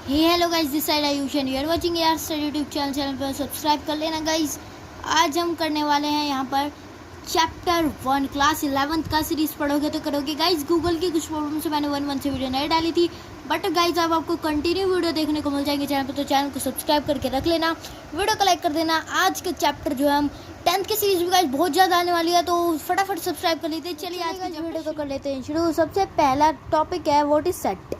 Hello guys, this side Ayush and you are watching यार study YouTube channel पर subscribe कर लेना गाइस। आज हम करने वाले हैं यहाँ पर चैप्टर 1 क्लास 11th का सीरीज पढ़ोगे तो करोगे गाइस। गूगल की कुछ प्रॉब्लम से मैंने 1 से वीडियो नहीं डाली थी, बट गाइस अब आपको कंटिन्यू वीडियो देखने को मिल जाएंगे चैनल पर, तो चैनल को सब्सक्राइब करके रख लेना, वीडियो को लाइक कर देना। आज का चैप्टर जो है हम 10th की सीरीज में गाइस बहुत ज़्यादा आने वाली है, तो फटाफट सब्सक्राइब कर लेते हैं। चलिए आज की वीडियो को कर लेते हैं शुरू। सबसे पहला टॉपिक है व्हाट इज सेट।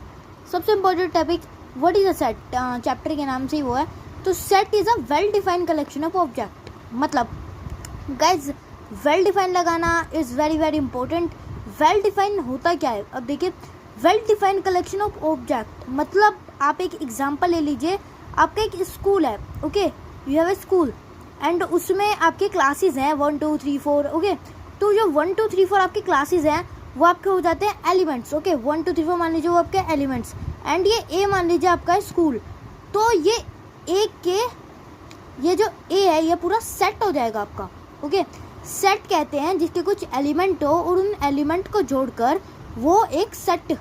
सबसे important topic what is a set, chapter के नाम से ही वो है। तो set is a well defined collection of object. मतलब गाइज वेल डिफाइंड लगाना is very very important. Well defined होता क्या है, अब देखिए, well defined collection of object मतलब आप एक एग्जांपल ले लीजिए। आपका एक स्कूल है, okay, you have a school and उसमें आपके क्लासेस हैं 1 2 3 4, ओके। तो जो 1 2 3 4 आपके क्लासेस हैं वो आपके हो जाते हैं एलिमेंट्स, ओके। 1 2 3 4 मान लीजिए वो आपके एलिमेंट्स, एंड ये ए मान लीजिए आपका स्कूल। तो ये ए के ये जो ए है ये पूरा सेट हो जाएगा आपका, ओके। सेट कहते हैं जिसके कुछ एलिमेंट हो और उन एलिमेंट को जोड़कर वो एक सेट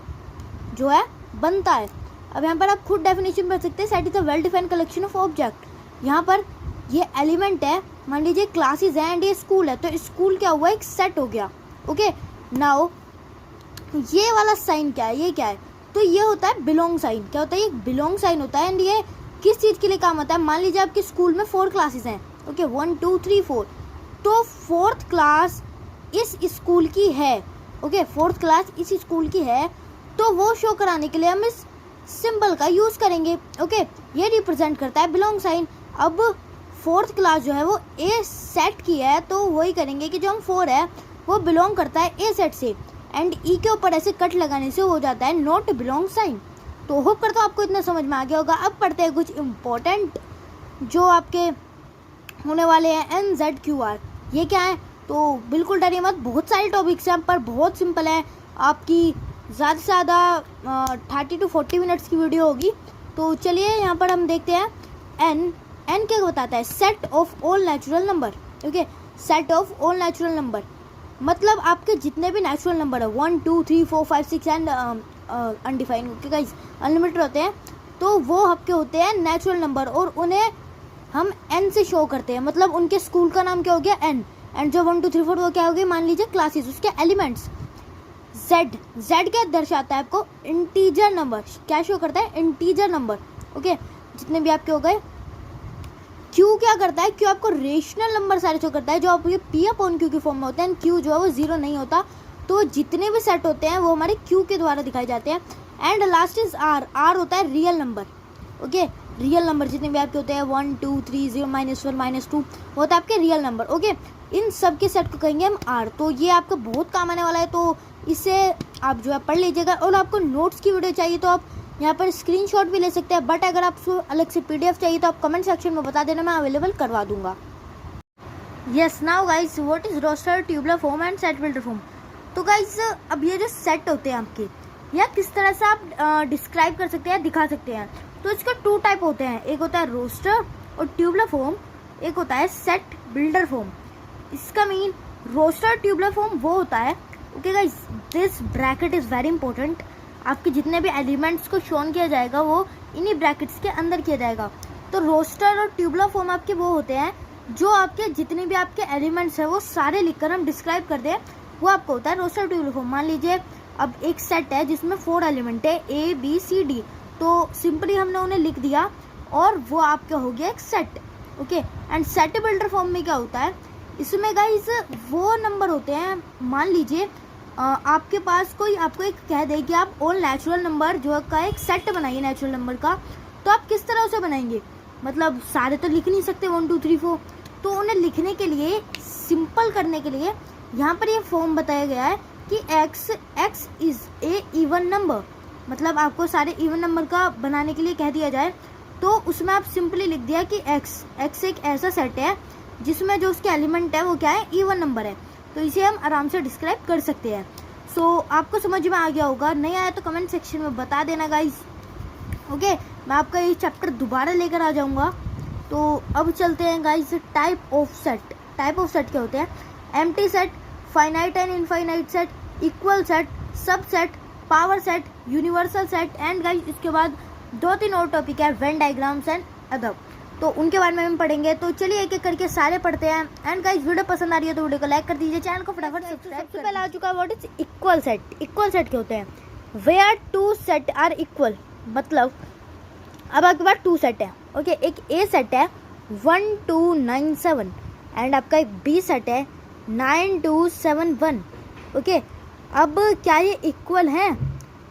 जो है बनता है। अब यहाँ पर आप खुद डेफिनेशन पढ़ सकते हैं। Set is a well defined collection of object. यहाँ पर ये एलिमेंट है, मान लीजिए क्लासेस है एंड ये स्कूल है, तो स्कूल क्या हुआ, एक सेट हो गया, ओके। नाउ ये वाला साइन क्या है, ये क्या है, तो ये होता है बिलोंग साइन। क्या होता है, ये बिलोंग साइन होता है। एंड ये किस चीज़ के लिए काम आता है, मान लीजिए आपके स्कूल में 4 क्लासेस हैं, ओके, 1 2 3 4। तो 4th क्लास इस स्कूल की है, ओके, 4th क्लास इस स्कूल की है, तो वो शो कराने के लिए हम इस सिंबल का यूज़ करेंगे, ओके। ये रिप्रेजेंट करता है बिलोंग साइन। अब 4th क्लास जो है वो ए सेट की है, तो वही करेंगे कि जो हम 4 है वो बिलोंग करता है ए सेट से, एंड ई के ऊपर ऐसे कट लगाने से हो जाता है नॉट बिलोंग साइन। तो होप करता हूँ आपको इतना समझ में आ गया होगा। अब पढ़ते हैं कुछ इम्पोर्टेंट जो आपके होने वाले हैं NZQR। ये क्या है, तो बिल्कुल डरिए मत, बहुत सारे टॉपिक्स हैं पर बहुत सिंपल है। आपकी ज़्यादा से ज़्यादा 30 to 40 मिनट्स की वीडियो होगी। तो चलिए यहाँ पर हम देखते हैं। एन क्या बताता है, set of all natural number, okay. Set of all natural number मतलब आपके जितने भी नेचुरल नंबर है 1 2 3 4 5 6 and undefined, okay guys, unlimited होते हैं, तो वो आपके होते हैं नेचुरल नंबर और उन्हें हम एन से शो करते हैं। मतलब उनके स्कूल का नाम क्या हो गया, एन, एंड जो 1 2 3 4 वो क्या हो गया, मान लीजिए क्लासेस, उसके एलिमेंट्स। जेड क्या दर्शाता है आपको, इंटीजर नंबर। क्या शो करता है, इंटीजर नंबर, ओके, जितने भी आपके हो गए। क्यू क्या करता है, क्यू आपको रेशनल नंबर सारे शो करता है जो आपके पी अपॉन क्यू की फॉर्म में होते हैं। क्यू जो है वो 0 नहीं होता, तो जितने भी सेट होते हैं वो हमारे क्यू के द्वारा दिखाए जाते हैं। And last is R. R होता है real number, okay. Real number जितने भी आपके होते हैं 1 2 3 0 -1 -2 होता है आपके रियल नंबर, ओके। इन सब के सेट को कहेंगे हम आर। तो ये आपका बहुत काम आने वाला है, तो इससे आप जो है पढ़ लीजिएगा। और आपको नोट्स की वीडियो चाहिए तो आप यहाँ पर स्क्रीनशॉट भी ले सकते हैं, बट अगर आपको अलग से PDF चाहिए तो आप कमेंट सेक्शन में बता देना, मैं अवेलेबल करवा दूंगा। Yes, now guys what is roster, tubular form and set builder form. तो गाइस अब ये जो सेट होते हैं आपके, या किस तरह से आप डिस्क्राइब कर सकते हैं, दिखा सकते हैं। तो इसका 2 टाइप होते हैं, एक होता है रोस्टर और ट्यूबुलर फॉर्म, एक होता है सेट बिल्डर फॉर्म। इसका मीन रोस्टर ट्यूबुलर फॉर्म वो होता है, okay guys, this bracket is very important. आपके जितने भी एलिमेंट्स को शोन किया जाएगा वो इन्हीं ब्रैकेट्स के अंदर किया जाएगा। तो रोस्टर और ट्यूबुलर फॉर्म आपके वो होते हैं जो आपके जितने भी आपके एलिमेंट्स हैं वो सारे लिखकर हम डिस्क्राइब कर दें, वो आपको होता है रोस्टर ट्यूबुलर फॉर्म। मान लीजिए अब एक सेट है जिसमें 4 एलिमेंट है ABCD, तो सिंपली हमने उन्हें लिख दिया और वो आपका हो गया एक set, okay. And set builder form में क्या होता है, इसमें गाइस वो नंबर होते हैं, मान लीजिए आपके पास कोई आपको एक कह दे कि आप ऑल नेचुरल नंबर जो का एक सेट बनाइए नेचुरल नंबर का, तो आप किस तरह उसे बनाएंगे, मतलब सारे तो लिख नहीं सकते 1 2 3 4। तो उन्हें लिखने के लिए, सिंपल करने के लिए यहाँ पर ये फॉर्म बताया गया है कि x is a even number. मतलब आपको सारे इवन नंबर का बनाने के लिए कह दिया जाए तो उसमें आप सिंपली लिख दिया कि x एक ऐसा सेट है जिसमें जो उसके एलिमेंट है वो क्या है, इवन नंबर है। तो इसे हम आराम से डिस्क्राइब कर सकते हैं। सो आपको समझ में आ गया होगा, नहीं आया तो कमेंट सेक्शन में बता देना गाइस, ओके। मैं आपका ये चैप्टर दोबारा लेकर आ जाऊंगा। तो अब चलते हैं guys type of set. Type of set क्या होते हैं, empty set, finite and infinite set, equal set, subset, power set, universal set, and guys इसके बाद 2-3 और टॉपिक है, वेन डायग्राम्स एंड अदर, तो उनके बारे में हम पढ़ेंगे। तो चलिए एक एक करके सारे पढ़ते हैं। एंड गाइस वीडियो पसंद आ रही है तो वीडियो को लाइक कर दीजिए, चैनल को फटाफट सब्सक्राइब। सबसे पहले आ चुका है what is equal set. Equal set क्या होते हैं? Where two set are equal, मतलब अब आपके पास 2 सेट है, ओके। एक ए सेट है 1 2 9 7 एंड आपका एक बी सेट है 9 2 7 1, ओके। अब क्या ये इक्वल हैं?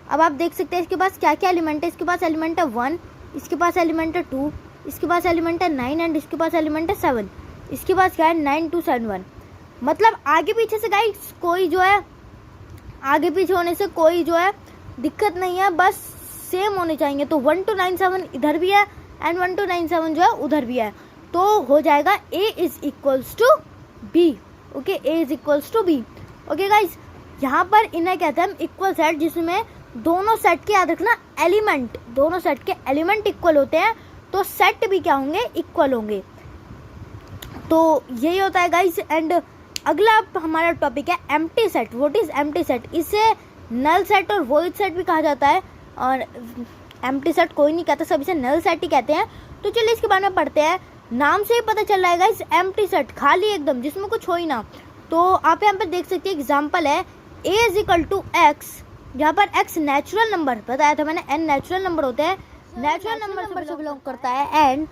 अब आप देख सकते हैं इसके पास क्या क्या एलिमेंट है। इसके पास एलिमेंट है 1, इसके पास एलिमेंट है 2, इसके पास एलिमेंट है 9 एंड इसके पास एलिमेंट है 7। इसके पास क्या है 9 2 7 1, मतलब आगे पीछे से गाइस कोई जो है, आगे पीछे होने से कोई जो है दिक्कत नहीं है, बस सेम होने चाहिए। तो 1 2 9 7 इधर भी है एंड 1 2 9 7 जो है उधर भी है, तो हो जाएगा A is equals to B, okay. A is equals to B, okay guys. यहाँ पर इन्हें कहते हैं हम इक्वल सेट, जिसमें दोनों सेट के, याद रखना, एलिमेंट, दोनों सेट के एलिमेंट इक्वल होते हैं, तो सेट भी क्या होंगे? इक्वल होंगे। तो यही होता है गाइस। एंड अगला हमारा टॉपिक है empty set. What is empty set? इसे नल सेट और वॉइड सेट भी कहा जाता है, और एम्प्टी सेट कोई नहीं कहता, सब इसे नल सेट ही कहते हैं। तो चलिए इसके बारे में पढ़ते हैं। नाम से ही पता चल रहा है गाइस, एम्प्टी सेट, खाली एकदम, जिसमें कुछ हो ही ना। तो आप यहाँ पर देख सकते हैं एग्जाम्पल है a is equal to x, जहाँ पर x नेचुरल नंबर बताया था मैंने, n नेचुरल नंबर होते हैं, नेचुरल नंबर से बिलोंग करता है। And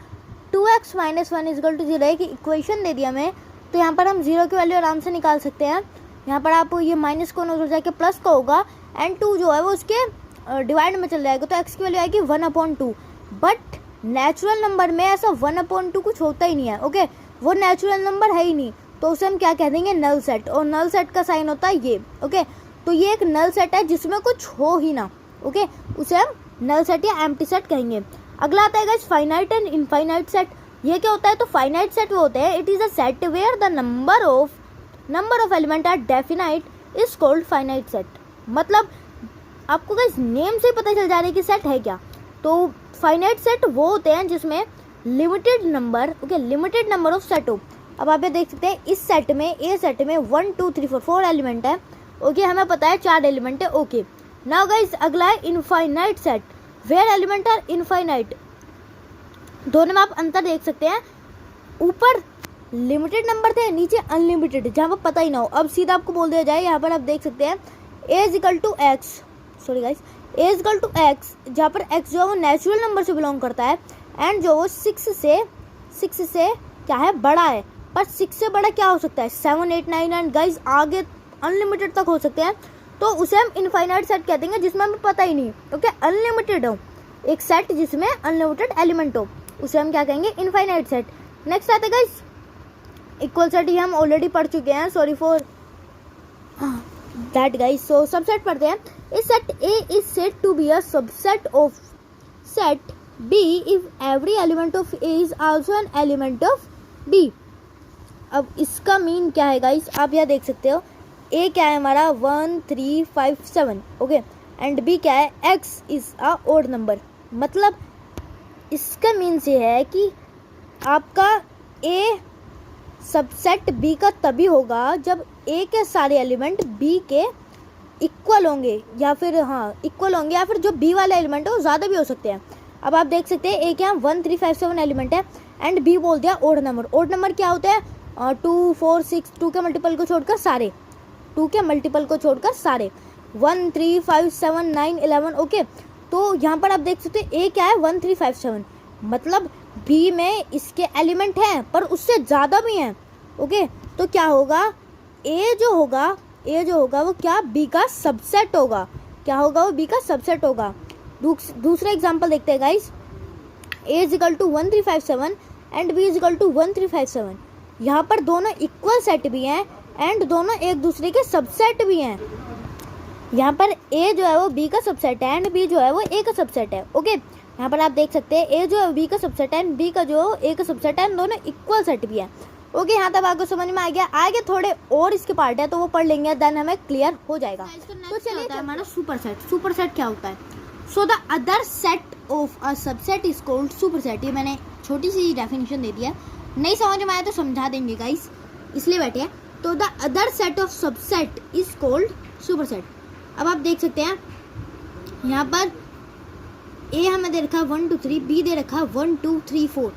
2x minus 1 is equal to 0 की इक्वेशन दे दिया हमें, तो यहाँ पर हम 0 की वैल्यू आराम से निकाल सकते हैं। यहाँ पर आप ये माइनस को उधर जाके प्लस का होगा एंड 2 जो है वो उसके डिवाइड में चल जाएगा, तो x की वैल्यू आएगी 1/2। बट नेचुरल नंबर में ऐसा 1/2 कुछ होता ही नहीं है, ओके। वो नेचुरल नंबर है ही नहीं, तो उसे हम क्या कह देंगे? Null set. और नल सेट का साइन होता है ये, ओके। तो ये एक नल सेट है जिसमें कुछ हो ही ना, ओके, उसे हम नल सेट या एम्प्टी सेट कहेंगे। अगला आता है guys finite and infinite set. ये क्या होता है? तो फाइनाइट सेट वो होते हैं, it is a set where the number of element are definite is called finite set. मतलब आपको गाइस नेम से ही पता चल जा रहा है कि सेट है क्या। तो फाइनाइट सेट वो होते हैं जिसमें limited number, okay, limited number of set हो। अब आप ये देख सकते हैं इस सेट में, ए सेट में 1 2 3 4 एलिमेंट है, ओके। हमें पता है 4 एलिमेंट है, ओके। नाउ गाइस अगला है infinite set, where element are infinite. दोनों में आप अंतर देख सकते हैं, ऊपर लिमिटेड नंबर थे, नीचे अनलिमिटेड, जहाँ पर पता ही ना हो। अब सीधा आपको बोल दिया जाए, यहाँ पर आप देख सकते हैं a is equal to x, sorry guys, a is equal to x, जहाँ पर x जो है वो नेचुरल नंबर से बिलोंग करता है एंड जो वो 6 से क्या है? बड़ा है। पर 6 से बड़ा क्या हो सकता है? 7 8 9 एंड गाइस आगे अनलिमिटेड तक हो सकते हैं, तो उसे हम इनफाइनाइट सेट कहते हैं, जिसमें हमें पता ही नहीं, ओके। अनलिमिटेड हो, एक सेट जिसमें अनलिमिटेड एलिमेंट हो, उसे हम क्या कहेंगे? Infinite set. नेक्स्ट आता है गाइस इक्वल सेट, ये हम ऑलरेडी पढ़ चुके हैं, sorry for that guys. So subset पढ़ते हैं। इस set A is said to be a subset of set B if every element of A is also an element of B। अब इसका मीन क्या है गाइस? आप यह देख सकते हो, A क्या है हमारा 1 3 5 7, ओके, एंड B क्या है? X is a odd number. मतलब इसका मीन से है कि आपका A सबसेट B का तभी होगा जब A के सारे एलिमेंट B के इक्वल होंगे, या फिर इक्वल होंगे, या फिर जो B वाले एलिमेंट है वो ज़्यादा भी हो सकते हैं। अब आप देख सकते हैं A के यहाँ 1 3 5 7 एलिमेंट है एंड B बोल दिया ओड नंबर। ओड नंबर क्या होता है? 2 4 6, 2 के मल्टीपल को छोड़कर सारे, 2 के मल्टीपल को छोड़कर सारे, 1 3 5 7 9 11, ओके। तो यहाँ पर आप देख सकते हैं A क्या है? 1 3 5 7, मतलब B में इसके एलिमेंट हैं पर उससे ज़्यादा भी हैं, ओके। तो क्या होगा? A जो होगा वो क्या? B का सबसेट होगा। क्या होगा? वो B का सबसेट होगा। दूसरा एग्जांपल देखते हैं guys. A is equal to 1 3 5 7 and B is equal to 1 3 5 7। यहाँ पर दोनों इक्वल सेट भी हैं एंड दोनों एक दूसरे के सबसेट भी हैं। यहाँ पर A जो है वो B का सबसेट है एंड B जो है वो A का सबसेट है, ओके। यहाँ पर आप देख सकते हैं A जो है B का सबसेट है एंड B का जो A का सबसेट है, दोनों इक्वल सेट भी है, ओके। यहाँ तक आपको समझ में आ गया। आगे थोड़े और इसके पार्ट है तो वो पढ़ लेंगे, देन हमें क्लियर हो जाएगा। तो चलिए हमारा सुपर सेट। सुपर सेट क्या होता है? So the other set of a subset is called super set. ये मैंने छोटी सी डेफिनेशन दे दी है, नहीं समझ में आया तो समझा देंगे गाइस, इसलिए बैठे। तो the other set of subset is called super set. अब आप देख सकते हैं यहाँ पर ए हमें दे रखा है 1 2 3, बी दे रखा है 1 2 3 4।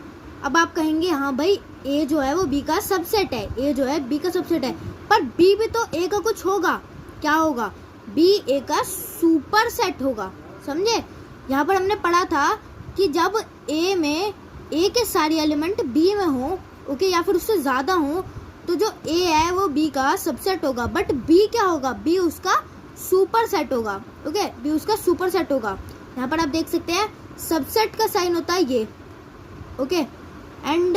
अब आप कहेंगे हाँ भाई ए जो है वो बी का सबसेट है, ए जो है बी का सबसेट है, पर बी भी तो ए का कुछ होगा। क्या होगा? बी ए का सुपर सेट होगा। समझे? यहाँ पर हमने पढ़ा था कि जब ए में ए के सारे एलिमेंट बी में हो, ओके, या फिर उससे ज़्यादा हो, तो जो ए है वो बी का सबसेट होगा। बट बी क्या होगा? बी उसका सुपर सेट होगा। ओके, बी उसका सुपर सेट होगा। यहाँ पर आप देख सकते हैं सबसेट का साइन होता है ये, ओके, एंड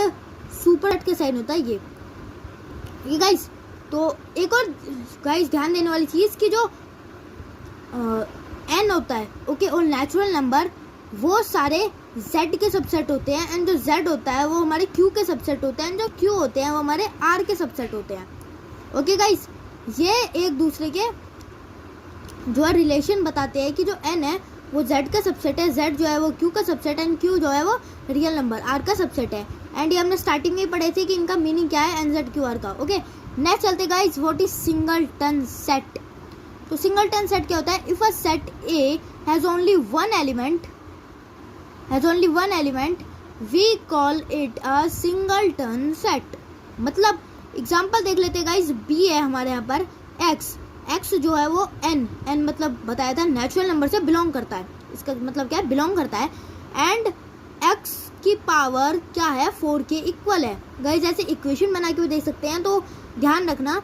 सुपर सेट का साइन होता है ये गाइस। तो एक और गाइस ध्यान देने वाली चीज़ कि जो एन होता है, ओके, और नेचुरल नंबर वो सारे z के सबसेट होते हैं, एंड जो z होता है वो हमारे q के सबसेट होते हैं, एंड जो q होते हैं वो हमारे r के सबसेट होते हैं। ओके गाइस, ये एक दूसरे के जो है रिलेशन बताते हैं कि जो n है वो z का सबसेट है, z जो है वो q का सबसेट है, एंड q जो है वो रियल नंबर r का सबसेट है। एंड ये हमने स्टार्टिंग में ही पढ़े थे कि इनका मीनिंग क्या है, nzqr का। ओके, नेक्स्ट चलते guys, what is singleton set. तो सिंगलटन सेट क्या होता है? If a set A has only one element we call it a singleton set. मतलब एग्जांपल देख लेते हैं गाइस, B है हमारे यहाँ पर x जो है वो n मतलब बताया था नेचुरल नंबर से बिलोंग करता है। इसका मतलब क्या है? बिलोंग करता है। एंड x की पावर क्या है? 4 के इक्वल है। गाइस ऐसे इक्वेशन बना के भी देख सकते हैं, तो ध्यान रखना।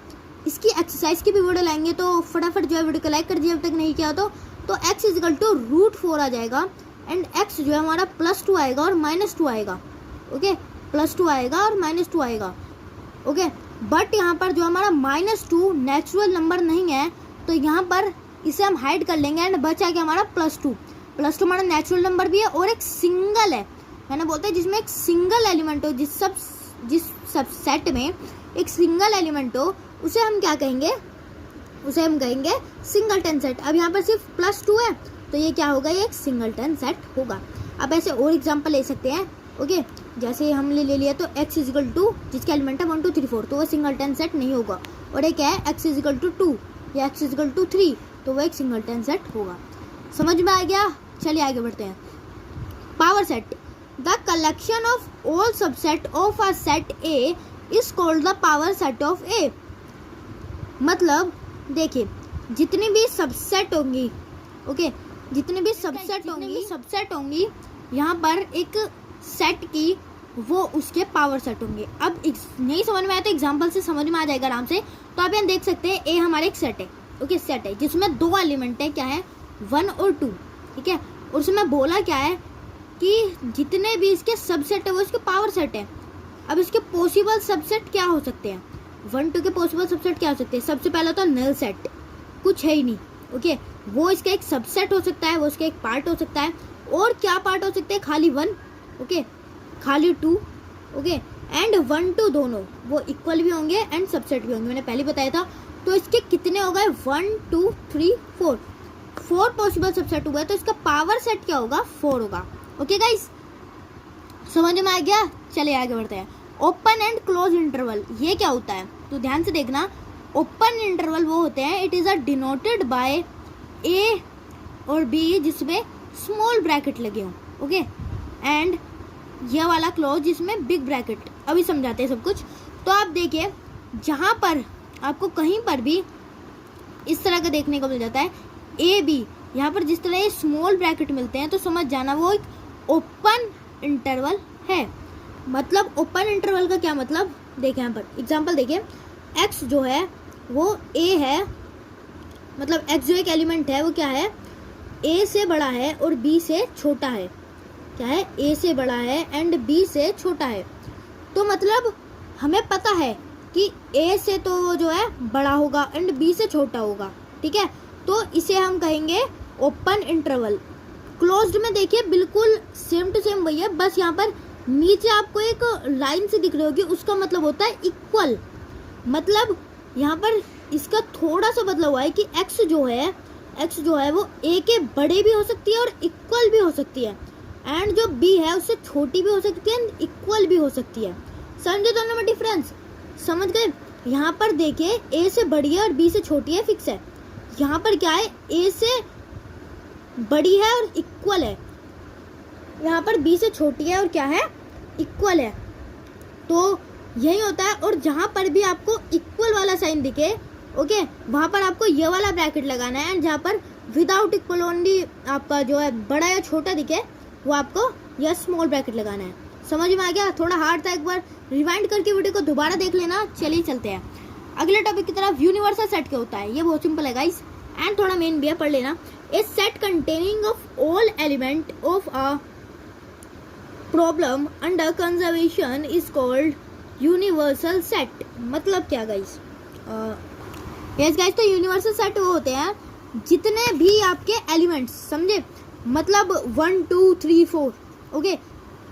इसकी एक्सरसाइज की भी वीडियो लाएंगे, तो फटाफट जो है वीडियो को लाइक कर दीजिए अब तक नहीं किया तो x इजिकल टू √4 आ जाएगा, एंड x जो है हमारा +2 आएगा और -2 आएगा। ओके, +2 आएगा और -2 आएगा। ओके, बट यहाँ पर जो हमारा -2 नेचुरल नंबर नहीं है, तो यहाँ पर इसे हम हाइड कर लेंगे, एंड बचा के हमारा +2 हमारा नेचुरल नंबर भी है और एक सिंगल है। मैंने बोलते हैं जिसमें एक सिंगल एलिमेंट हो, जिस सब सेट में एक सिंगल एलिमेंट हो, उसे हम क्या कहेंगे? उसे हम कहेंगे सिंगलटन सेट। अब यहाँ पर सिर्फ +2 है, तो ये क्या होगा? ये एक सिंगलटन सेट होगा। अब ऐसे और एग्जांपल ले सकते हैं। ओके, जैसे हमने ले लिया तो x इजिकल टू, जिसके एलिमेंट है 1 2 3 4, तो वो सिंगलटन सेट नहीं होगा। और एक है x इजिकल टू 2 या x इजिकल टू 3, तो वो एक सिंगलटन सेट होगा। समझ में आ गया? चलिए आगे बढ़ते हैं। Power set, the collection of all subset of a set A is called the power set of A। मतलब देखिए, जितनी भी सबसेट होंगी, ओके, जितनी भी सबसेट होंगी यहाँ पर एक सेट की, वो उसके पावर सेट होंगे। अब नहीं समझ में आया तो एग्जांपल से समझ में आ जाएगा आराम से। तो आप यहाँ देख सकते हैं ए हमारा एक सेट है, ओके, सेट है जिसमें 2 एलिमेंट है, क्या है? 1 और 2, ठीक है। और उसमें बोला क्या है कि जितने भी इसके सबसेट है वो इसके पावर सेट है। अब इसके पॉसिबल सबसेट क्या हो सकते हैं? 1 2 के पॉसिबल सबसेट क्या हो सकते हैं? सबसे पहला तो नल सेट, कुछ है ही नहीं, ओके, वो इसका एक सबसेट हो सकता है, वो इसका एक पार्ट हो सकता है। और क्या पार्ट हो सकते हैं? खाली 1, ओके, खाली 2, ओके, एंड 1 2 दोनों वो इक्वल भी होंगे एंड सबसेट भी होंगे, मैंने पहले बताया था। तो इसके कितने हो गए? 1 2 3 4 पॉसिबल सबसेट हुआ है, तो इसका पावर सेट क्या होगा? 4 होगा। ओके गाइस, समझ में आ गया? चलिए आगे बढ़ते हैं। ओपन एंड क्लोज इंटरवल, ये क्या होता है? तो ध्यान से देखना। ओपन इंटरवल वो होते हैं, it is a denoted by A और बी जिसमें स्मॉल ब्रैकेट लगे हों, ओके, एंड यह वाला क्लोज जिसमें बिग ब्रैकेट। अभी समझाते हैं सब कुछ। तो आप देखिए, जहाँ पर आपको कहीं पर भी इस तरह का देखने को मिल जाता है ए बी, यहाँ पर जिस तरह ये स्मॉल ब्रैकेट मिलते हैं, तो समझ जाना वो एक ओपन इंटरवल है। मतलब ओपन इंटरवल का क्या मतलब? देखिए यहाँ पर एग्जांपल देखिए, x जो है वो a है, मतलब x जो एक एलिमेंट है वो क्या है? a से बड़ा है और b से छोटा है। क्या है? a से बड़ा है एंड b से छोटा है। तो मतलब हमें पता है कि a से तो जो है बड़ा होगा एंड b से छोटा होगा, ठीक है। तो इसे हम कहेंगे ओपन इंटरवल। क्लोज्ड में देखिए बिल्कुल सेम टू सेम वही है, बस यहाँ पर नीचे आपको एक लाइन से दिख रही होगी, उसका मतलब होता है इक्वल। मतलब यहाँ पर इसका थोड़ा सा बदलाव हुआ है कि x जो है वो a के बड़े भी हो सकती है और इक्वल भी हो सकती है, एंड जो b है उससे छोटी भी हो सकती है एंड इक्वल भी हो सकती है। समझे दोनों में डिफरेंस? समझ गए? यहाँ पर देखिए a से बड़ी है और b से छोटी है, फिक्स है। यहाँ पर क्या है? a से बड़ी है और इक्वल है, यहाँ पर बी से छोटी है और क्या है, इक्वल है। तो यही होता है। और जहाँ पर भी आपको इक्वल वाला साइन दिखे, ओके, वहाँ पर आपको ये वाला ब्रैकेट लगाना है। एंड जहाँ पर विदाउट इक्वल ओनली आपका जो है बड़ा या छोटा दिखे, वो आपको यह स्मॉल ब्रैकेट लगाना है। समझ में आ गया? थोड़ा हार्ड था, एक बार रिवाइंड करके वीडियो को दोबारा देख लेना। चलिए चलते हैं अगले टॉपिक की तरफ। यूनिवर्सल सेट क्या होता है? ये बहुत सिंपल है गाइस, एंड थोड़ा मेन भी है, पढ़ लेना। A set containing of all element of a problem under conservation is called universal set. मतलब क्या गाइस? यस गाइस, तो यूनिवर्सल सेट वो होते हैं जितने भी आपके एलिमेंट्स, समझे, मतलब 1 2 3 4, ओके,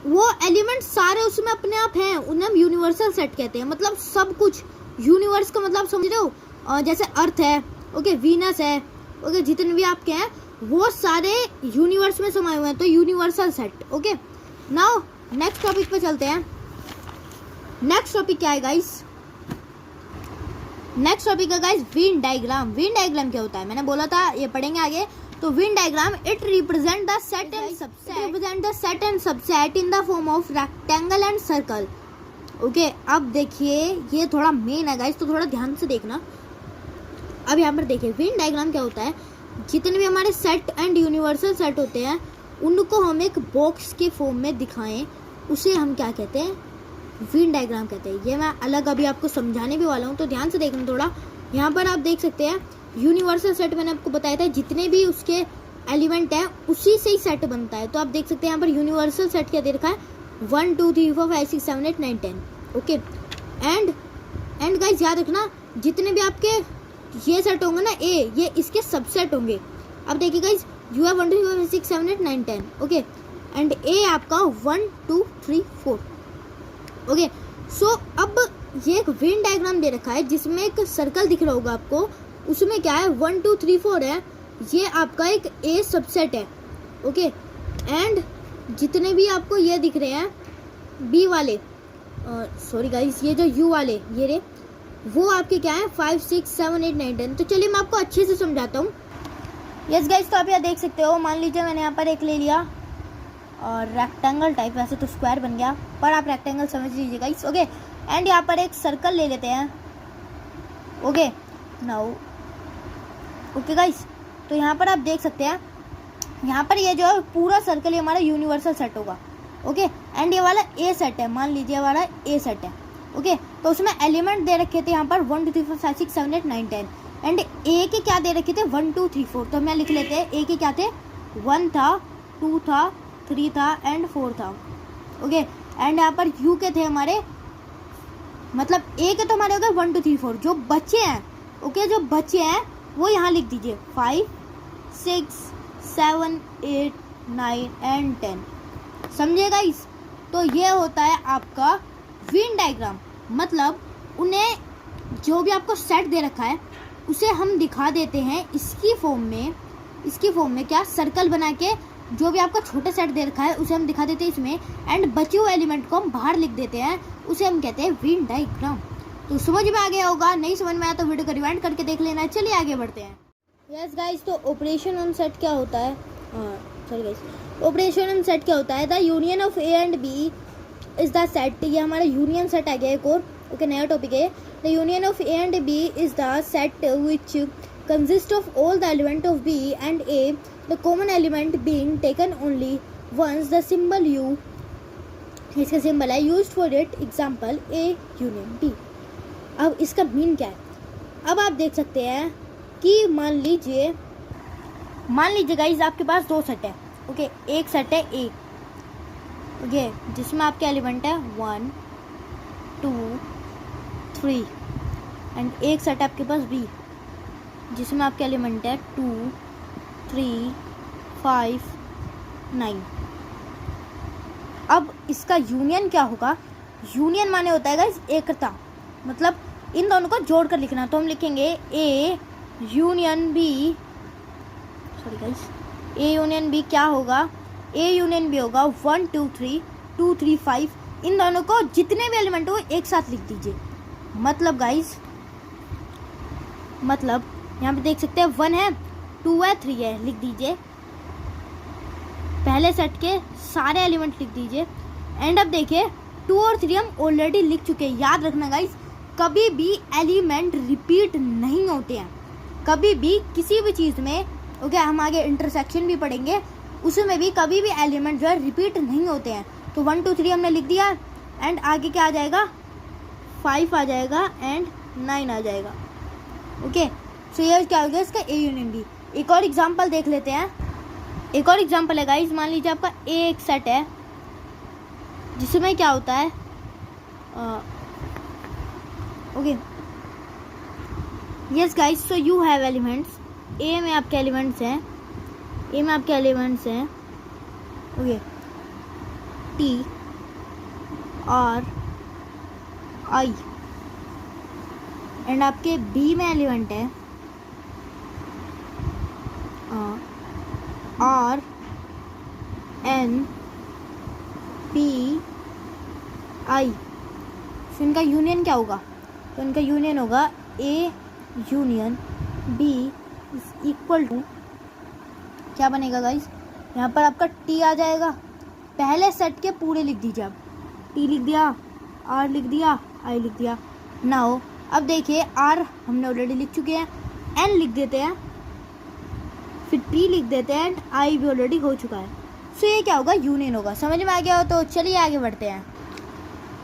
वो एलिमेंट सारे उसमें अपने आप हैं, उन्हें हम यूनिवर्सल सेट कहते हैं। मतलब सब कुछ यूनिवर्स का मतलब समझ रहे हो? जैसे अर्थ है, ओके, वीनस है, ओके, जितने भी आपके हैं वो सारे यूनिवर्स में समाये हुए हैं, तो universal set. Okay, now next topic पे चलते हैं। नेक्स्ट टॉपिक क्या है गाइस? नेक्स्ट टॉपिक है guys Venn diagram. Venn diagram क्या होता है? मैंने बोला था ये पढ़ेंगे आगे। तो Venn diagram it represent the set and subset, represent the set and subset in the form of rectangle and circle. Okay, अब देखिए ये थोड़ा मेन है गाइस, तो थोड़ा ध्यान से देखना। अब यहाँ पर देखिए वेन डायग्राम क्या होता है, जितने भी हमारे सेट एंड यूनिवर्सल सेट होते हैं उनको हम एक बॉक्स के फॉर्म में दिखाएं, उसे हम क्या कहते हैं? वेन डायग्राम कहते हैं। ये मैं अलग अभी आपको समझाने भी वाला हूँ, तो ध्यान से देखना थोड़ा। यहाँ पर आप देख सकते हैं यूनिवर्सल सेट मैंने आपको बताया था, जितने भी उसके एलिमेंट हैं उसी से ही सेट बनता है। तो आप देख सकते हैं यहाँ पर यूनिवर्सल सेट क्या दे रखा है, 1 2 3 4 5 6 7 8 9 10। ओके, एंड गाइस याद रखना, जितने भी आपके ये सेट होंगे ना, ए, ये इसके सबसेट होंगे। अब देखिए guys, you have 1 2 3 4 5 6 7 8 9 10, okay, and ए आपका 1 2 3 4। ओके, सो अब ये एक वेन डायग्राम दे रखा है जिसमें एक सर्कल दिख रहा होगा आपको, उसमें क्या है 1 2 3 4 है, ये आपका एक ए सबसेट है। ओके, एंड जितने भी आपको ये दिख रहे हैं बी वाले, सॉरी गाइस, ये जो यू वाले ये रे, वो आपके क्या है 5 6 7 8 9 10। तो चलिए मैं आपको अच्छे से समझाता हूँ। यस गाइस, तो आप यहाँ देख सकते हो, मान लीजिए मैंने यहाँ पर एक ले लिया और रेक्टेंगल टाइप, वैसे तो स्क्वायर बन गया पर आप रेक्टेंगल समझ लीजिए गाइस। ओके, एंड यहाँ पर एक सर्कल ले लेते हैं। ओके, नाउ ओके गाइस, तो यहाँ पर आप देख सकते हैं, यहाँ पर ये जो है पूरा सर्कल ये हमारा यूनिवर्सल सेट होगा। ओके, एंड ये वाला ए सेट है, मान लीजिए हमारा ए सेट है। ओके, तो उसमें एलिमेंट दे रखे थे यहाँ पर 1 2 3 4 5 6 7 8 9 10, एंड ए के क्या दे रखे थे 1 2 3 4। तो मैं लिख लेते हैं ए के क्या थे, 1 था, 2 था, 3 था एंड 4 था। ओके, एंड यहाँ पर यू के थे हमारे, मतलब ए के तो हमारे हो गए 1 2 3 4। जो बचे हैं, ओके, जो बचे हैं वो यहाँ लिख दीजिए 5 6 7 8 9 एंड 10। समझे गाइस? तो ये होता है आपका वेन डायग्राम। मतलब उन्हें जो भी आपको सेट दे रखा है उसे हम दिखा देते हैं इसकी फॉर्म में क्या, सर्कल बना के जो भी आपका छोटा सेट दे रखा है उसे हम दिखा देते हैं इसमें, एंड बचे हुए एलिमेंट को हम बाहर लिख देते हैं, उसे हम कहते हैं वेन डायग्राम। तो समझ में आ गया होगा, नहीं समझ में आया तो वीडियो को रिवाइंड करके देख लेना। चलिए आगे बढ़ते हैं। यस गाइस, तो ऑपरेशन ऑन सेट क्या होता है? Sorry guys, operation on set क्या होता है? The union of A and B is the set. ये हमारा यूनियन सेट आ गया एक और। ओके, नया टॉपिक है। The union of A and B is the set which consist of all the element of B and A, the common element being taken only once. The symbol U, इसका symbol है used for it, example A union B. अब इसका mean क्या है? अब आप देख सकते हैं कि मान लीजिए गाइस आपके पास दो सेट है। ओके, एक सेट है ए, ओके, जिसमें आपके एलिमेंट है 1 2 3, एंड एक सेट है आपके पास बी जिसमें आपके एलिमेंट है 2 3 5 9। अब इसका यूनियन क्या होगा? यूनियन माने होता है गाइस एकता, मतलब इन दोनों को जोड़ कर लिखना। तो हम लिखेंगे A union B, sorry guys, A union B क्या होगा? ए यूनियन बी होगा 1 2 3 2 3 5। इन दोनों को जितने भी एलिमेंट हो एक साथ लिख दीजिए। मतलब गाइस, मतलब यहाँ पे देख सकते हैं 1 है, 2 है, 3 है, लिख दीजिए। पहले सेट के सारे एलिमेंट लिख दीजिए। एंड अब देखिए 2 और 3 हम ऑलरेडी लिख चुके हैं। याद रखना गाइस, कभी भी एलिमेंट रिपीट नहीं होते हैं, कभी भी किसी भी चीज़ में। ओके, हम आगे इंटरसेक्शन भी पढ़ेंगे, उसमें भी कभी भी एलिमेंट जो है रिपीट नहीं होते हैं। तो 1 2 3 हमने लिख दिया एंड आगे क्या आ जाएगा, 5 आ जाएगा एंड 9 आ जाएगा। ओके, सो ये क्या हो गया इसका ए यूनियन बी। एक और एग्जांपल देख लेते हैं। एक और एग्जांपल है गाइस, मान लीजिए आपका ए एक सेट है जिसमें क्या होता है, okay yes guys, so you have elements, A में आपके एलिमेंट्स हैं, okay T R I, and आपके बी में एलिमेंट है आर एन पी आई। तो इनका यूनियन क्या होगा, तो इनका यूनियन होगा A union B is equal to, क्या बनेगा गाइस, यहाँ पर आपका टी आ जाएगा। पहले सेट के पूरे लिख दीजिए आप, टी लिख दिया, आर लिख दिया, आई लिख दिया। नाउ अब देखिए आर हमने ऑलरेडी लिख चुके हैं, एन लिख देते हैं, फिर टी लिख देते हैं एंड आई भी ऑलरेडी हो चुका है। सो ये क्या होगा, यूनियन होगा। समझ में आ गया हो तो चलिए आगे बढ़ते हैं।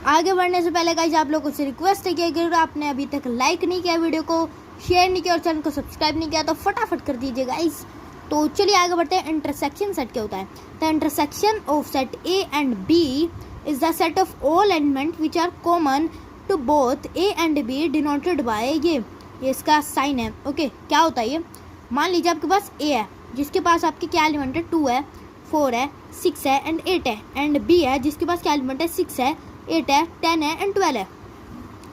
आगे बढ़ने से पहले गाइस आप लोगों से रिक्वेस्ट है कि अगर आपने अभी तक लाइक नहीं किया, वीडियो को शेयर नहीं किया और चैनल को सब्सक्राइब नहीं किया तो फटाफट कर दीजिए गाइस। तो चलिए आगे बढ़ते हैं। इंटरसेक्शन सेट क्या होता है, the intersection of set A and B is the set of all element which are common to both A and B denoted by ये इसका साइन है। ओके, क्या होता है ये, मान लीजिए आपके पास ए है जिसके पास आपके क्या एलिमेंट है, 2 है, 4 है, 6 है एंड 8 है, एंड बी है जिसके पास क्या एलिमेंट है, 6 है, 8 है, 10 है एंड 12 है।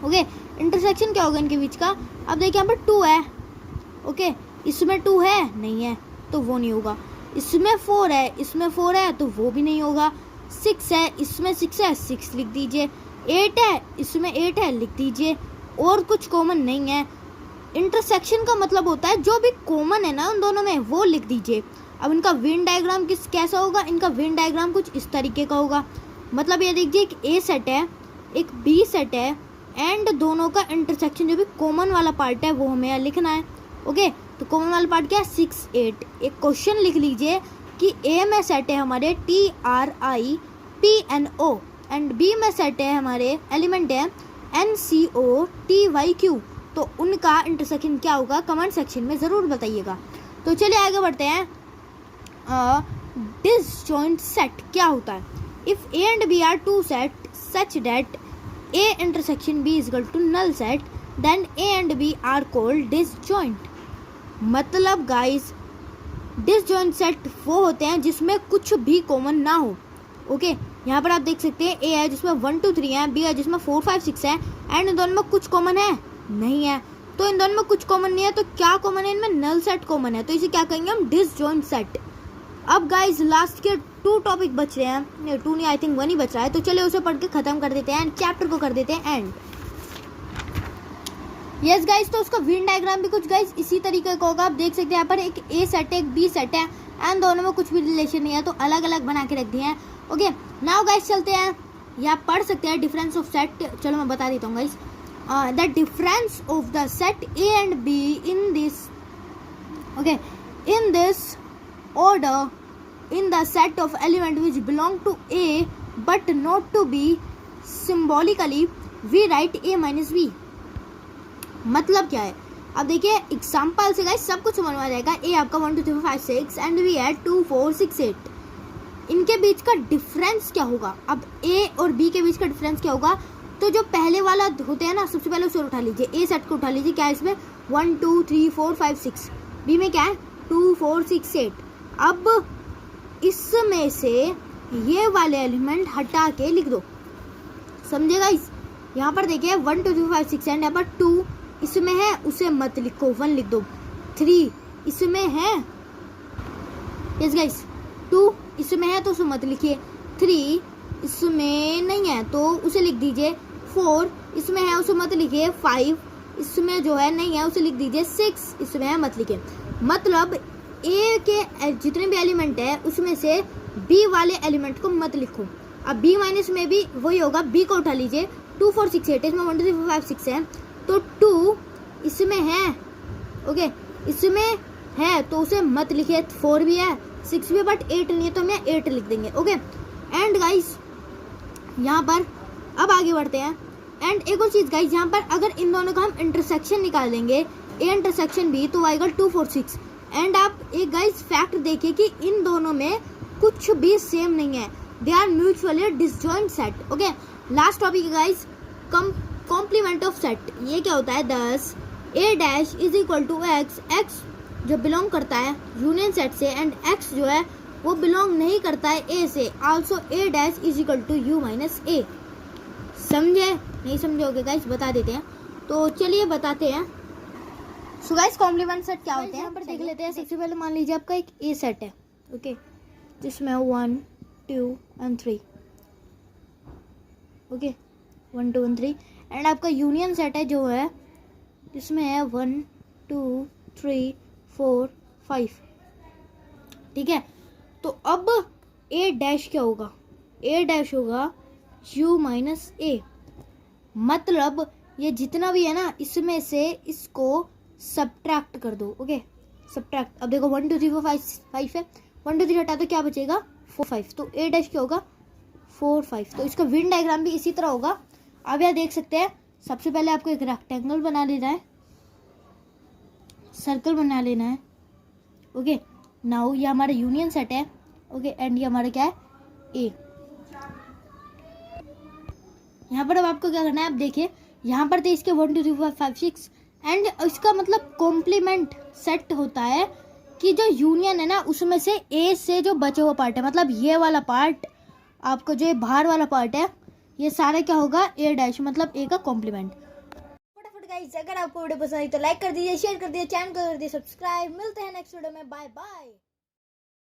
ओके, इंटरसेक्शन क्या होगा इनके बीच का, अब देखिए यहाँ पर 2 है, ओके इसमें 2 है, नहीं है तो वो नहीं होगा। इसमें 4 है, इसमें 4 है तो वो भी नहीं होगा। 6 है, इसमें 6 है, 6 लिख दीजिए। 8 है, इसमें 8 है, लिख दीजिए। और कुछ कॉमन नहीं है। इंटरसेक्शन का मतलब होता है जो भी कॉमन है ना उन दोनों में वो लिख दीजिए। अब इनका वेन डायग्राम कैसा होगा, इनका वेन डायग्राम कुछ इस तरीके का होगा। मतलब ये देखिए एक ए सेट है, एक बी सेट है एंड दोनों का इंटरसेक्शन जो भी कॉमन वाला पार्ट है वो हमें लिखना है। ओके, तो कॉमन वाला पार्ट क्या है, 6 8। एक क्वेश्चन लिख लीजिए कि ए में सेट है हमारे T R I P N O and B में सेट है हमारे एलिमेंट है N C O T Y Q. तो उनका इंटरसेक्शन क्या होगा, कमेंट सेक्शन में ज़रूर बताइएगा। तो चलिए आगे बढ़ते हैं। डिसजॉइंट सेट क्या होता है, if A and B are two set such that A intersection B is equal to null set then A and B are called disjoint. मतलब गाइस डिसजॉइंट सेट वो होते हैं जिसमें कुछ भी कॉमन ना हो। ओके, यहाँ पर आप देख सकते हैं ए है जिसमें 1 2 3 है, बी है जिसमें 4 5 6 है एंड इन दोनों में कुछ कॉमन है नहीं है। तो इन दोनों में कुछ कॉमन नहीं है तो क्या कॉमन है, इनमें नल सेट कॉमन है, तो इसे क्या कहेंगे हम, डिसजॉइंट सेट। अब गाइस लास्ट के 2 टॉपिक बच रहे हैं, 2 नहीं आई थिंक 1 ही बच रहा है, तो चलिए उसे पढ़ के ख़त्म कर देते हैं एंड चैप्टर को कर देते हैं एंड। यस गाइस, तो उसका वेन डायग्राम भी कुछ गाइस इसी तरीके का होगा। आप देख सकते हैं यहाँ पर एक ए सेट है, एक बी सेट है एंड दोनों में कुछ भी रिलेशन नहीं है तो अलग अलग बना के रख दिए हैं। ओके, नाउ गाइस चलते हैं, या पढ़ सकते हैं डिफरेंस ऑफ सेट। चलो मैं बता देता हूँ guys, the difference of the set A and be in this, okay in this order in the set of element which belong to A but not to B, symbolically we write A minus B। मतलब क्या है, अब देखिए example से guys सब कुछ समझ में आ जाएगा। ए आपका 1 2 3 4 5 6 एंड बी है 2 4 6 8। इनके बीच का डिफरेंस क्या होगा, अब ए और बी के बीच का डिफरेंस क्या होगा, तो जो पहले वाला होते हैं ना सबसे पहले उसे उठा लीजिए, ए सेट को उठा लीजिए। क्या है इसमें 1 2 3 4 5 6, बी में क्या है 2 4 6 8। अब इसमें से ये वाले एलिमेंट हटा के लिख दो, समझे गाइस। यहाँ पर देखिए 1 2 3 5 6 एंड यहाँ पर 2 इसमें है उसे मत लिखो, 1 लिख दो। 3 इसमें है, यस गाइस 2 इसमें है तो उसे मत लिखिए। 3 इसमें नहीं है तो उसे लिख दीजिए। 4 इसमें है उसे मत लिखिए। 5 इसमें जो है नहीं है उसे लिख दीजिए। 6 इसमें है मत लिखिए। मतलब ए के जितने भी एलिमेंट है उसमें से बी वाले एलिमेंट को मत लिखो। अब बी माइनस में भी वही होगा, बी को उठा लीजिए, 2 4 6 8, इसमें 1 2 3 4 5 6 है, तो 2 इसमें है, ओके इसमें है तो उसे मत लिखिए, 4 भी है 6 भी है बट 8 नहीं है तो हम यहाँ 8 लिख देंगे, ओके। एंड गाइस यहाँ पर अब आगे बढ़ते हैं। एंड एक और चीज़ गाइस, यहाँ पर अगर इन दोनों का हम इंटरसेक्शन निकाल देंगे, ए इंटरसेक्शन बी, तो आएगा 2 4 6। एंड आप एक गाइस फैक्ट देखिए कि इन दोनों में कुछ भी सेम नहीं है, they are mutually disjoint set, okay. Last topic है गाइस कॉम्प्लीमेंट ऑफ सेट। ये क्या होता है, 10 A dash is equal to X, X जो बिलोंग करता है यूनियन सेट से एंड एक्स जो है वो बिलोंग नहीं करता है ए से, also A dash is equal to U minus A. समझे? नहीं समझे होगे गाइस, बता देते हैं, तो चलिए बताते हैं। सो गाइस कॉम्प्लीमेंट सेट क्या होते हैं यहाँ पर देख लेते हैं। सबसे पहले मान लीजिए आपका एक ए सेट है, ओके, जिसमें 1 2 and 3, ओके 1 2 and 3। एंड आपका यूनियन सेट है जो है जिसमें है 1 2 3 4 5, ठीक है। तो अब ए डैश क्या होगा, ए डैश होगा यू माइनस ए, मतलब ये जितना भी है ना इसमें से इसको सब्ट्रैक्ट कर दो, ओके सब्ट्रैक्ट। अब देखो 1 2 3 4 5 है, 1 2 3 हटा तो क्या बचेगा 4 5, तो ए डैश क्या होगा 4 5। तो इसका विन डायग्राम भी इसी तरह होगा। अब यहाँ देख सकते हैं, सबसे पहले आपको एक रेक्टेंगल बना लेना है, सर्कल बना लेना है, ओके। नाउ ये हमारा यूनियन सेट है, ओके, एंड ये हमारा क्या है ए। यहाँ पर अब आपको क्या करना है, आप देखिए यहाँ पर थे इसके 1 2 3 4 5 6, एंड इसका मतलब कॉम्प्लीमेंट सेट होता है कि जो यूनियन है ना उसमें से ए से जो बचा हुआ पार्ट है, मतलब ये वाला पार्ट आपको जो बाहर वाला पार्ट है ये सारा क्या होगा ए डैश, मतलब ए का कॉम्प्लीमेंट। फटाफट गाइस अगर आपको वीडियो पसंद आई तो लाइक कर दीजिए, शेयर कर दीजिए, चैनल को कर दीजिए सब्सक्राइब। मिलते हैं नेक्स्ट वीडियो में, बाय बाय।